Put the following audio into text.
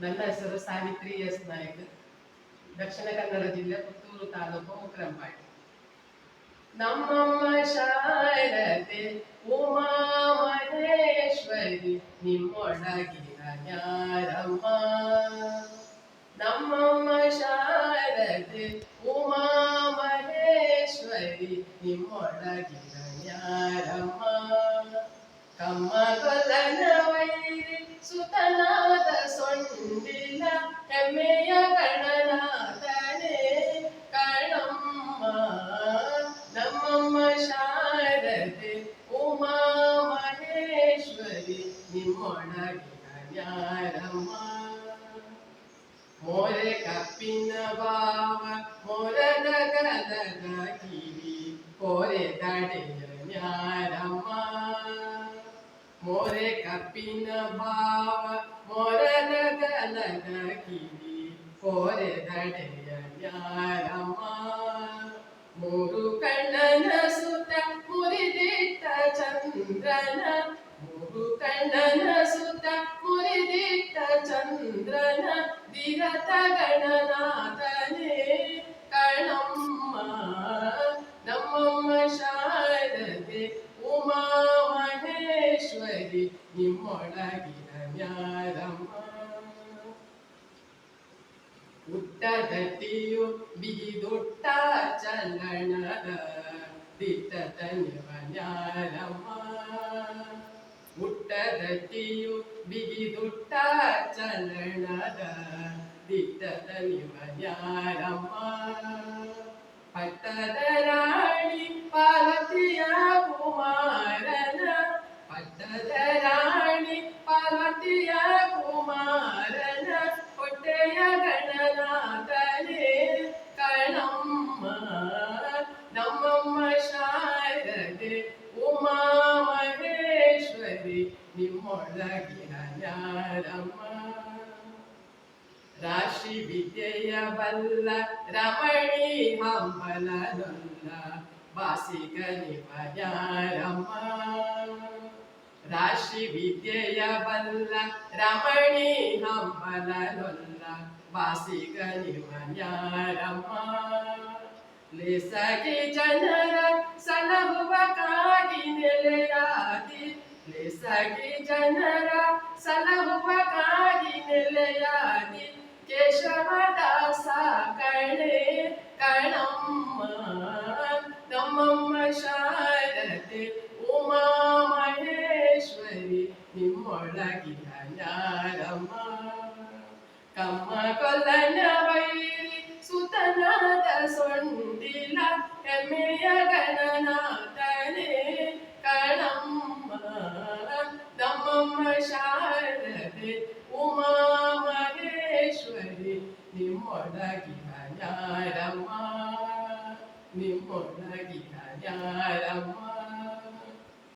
ನನ್ನ ಹೆಸರು ಸಾವಿತ್ರಿ ಎಸ್ ನಾಯಕ್, ದಕ್ಷಿಣ ಕನ್ನಡ ಜಿಲ್ಲೆ ಪುತ್ತೂರು ತಾಲೂಕು ಮುಕ್ರಂಪಾಡಿ. ನಮ್ಮಮ್ಮ ಶಾರದೆ ಉಮಾ ಮಹೇಶ್ವರಿ ನಿಮ್ಮೊಳಗಿನ ಯಾರಮ್ಮ. ನಮ್ಮಮ್ಮ ಶಾರದೆ ಉಮಾ ಮಹೇಶ್ವರಿ ನಿಮ್ಮೊಳಗಿನ ಯಾರಮ್ಮ. ಕಮ್ಮ ಕೊಲ್ಲನ ವೈರಿ ಸುತನಾದ ಸೊಂಡಿಲ ಹೆಮ್ಮೆಯ ಗಣನಾಥನೇ ಕಣಮ್ಮ. ನಮ್ಮಮ್ಮ ಶಾರದೆ ಉಮಾ ಮಹೇಶ್ವರಿ ನಿಮ್ಮೊಳಗಿನ ಯಾರಮ್ಮ. ಮೋರೆ ಕಪ್ಪಿನ ಭಾವ ಮೊರದ ಗಲದ ಕಿವಿ ಕೋರೆ ತಡೆಯ ಯಾರಮ್ಮ. ಮೋರೆ ಕಪ್ಪಿನ ಭಾವ ಮೊರದ ಗಲದ ಕಿವಿ ಕೋರೆ ತಡೆಯ ಯಾರಮ್ಮ. ಮೂರು ಕಣ್ಣನ ಸುತ್ತ ಮುರಿದಿಟ್ಟ ಚಂದ್ರನ, ಮೂರು ಕಣ್ಣನ ಸುತ್ತ ಮುರಿದಿಟ್ಟ ಚಂದ್ರನ ದಿರತ ಗಣನಾಥನೇ ಕಣಮ್ಮ. ನಮ್ಮಮ್ಮ ಶಾರದೆ ಉಮಾ ಮಹೇಶ್ವರಿ ನಿಮ್ಮೊಳಗಿನ ಯಾರಮ್ಮ. ಹುಟ್ಟದಟ್ಟಿಯು ಬಿಗಿದೊಟ್ಟ ಚಲಣದ ದಿಟ್ಟತನವ ಯಾರಮ್ಮ. ಹುಟ್ಟದಟ್ಟಿಯು ಬಿಗಿದೊಟ್ಟ ಚಲಣದ ದಿಟ್ಟತನವ ಯಾರಮ್ಮ. ಪಟ್ಟದ ರಾಣಿ ಪಾರ್ವತಿಯ ಕುಮಾರನ, ಪಟ್ಟದ ರಾಣಿ ಪಾರ್ವತಿಯ ಕುಮಾರನ ಹೊಟ್ಟೆಯ ಗಣನಾಥನೇ ಕಣಮ್ಮ. ನಮ್ಮಮ್ಮ ಶಾರದೆ ಉಮಾ ಮಹೇಶ್ವರಿ ನಿಮ್ಮೊಳಗಿನ ಯಾರಮ್ಮ. ರಾಶಿ ವಿದ್ಯೆಯ ಬಲ್ಲ ರಮಣಿ ಹಂಬಲನೊಲ್ಲ ಬಾಸಿಗನಿವ ಯಾರಮ್ಮ. ರಾಶಿ ವಿದ್ಯೆಯ ಬಲ್ಲ ರಮಣಿ ಹಂಬಲನೊಲ್ಲ ಬಾಸಿಗನಿವ ಯಾರಮ್ಮ. ಲೇಸಗಿ ಜನರ ಸಲಹುವ ಕಾಗಿ ನೆಲೆಯಾದಿ, ಲೇಸಗಿ ಜನರ ಸಲಹುವ ಕಾಗಿ ನೆಲೆಯಾದಿ ಕೇಶವದಾಸ ಕಣೆ ಕಣಮ್ಮ. ನಮ್ಮಮ್ಮ ಶಾರದೆ ಉಮಾ ಮಹೇಶ್ವರಿ ನಿಮ್ಮೊಳಗಿನ ಯಾರಮ್ಮ. ಕಮ್ಮ ಕೊಲ್ಲನ ವೈರಿ ಸುತನಾದ ಸೊಂಡಿಲ ಹೆಮ್ಮೆಯ ಗಣನಾಥನೇ ಕಣಮ್ಮ. ನಮ್ಮಮ್ಮ ಶಾರದೆ ಉಮಾ ಮಹೇಶ್ವರಿ ನಿಮ್ಮೊಳಗಿನ ಯಾರಮ್ಮ. ನಿಮ್ಮೊಳಗಿನ ಯಾರಮ್ಮ.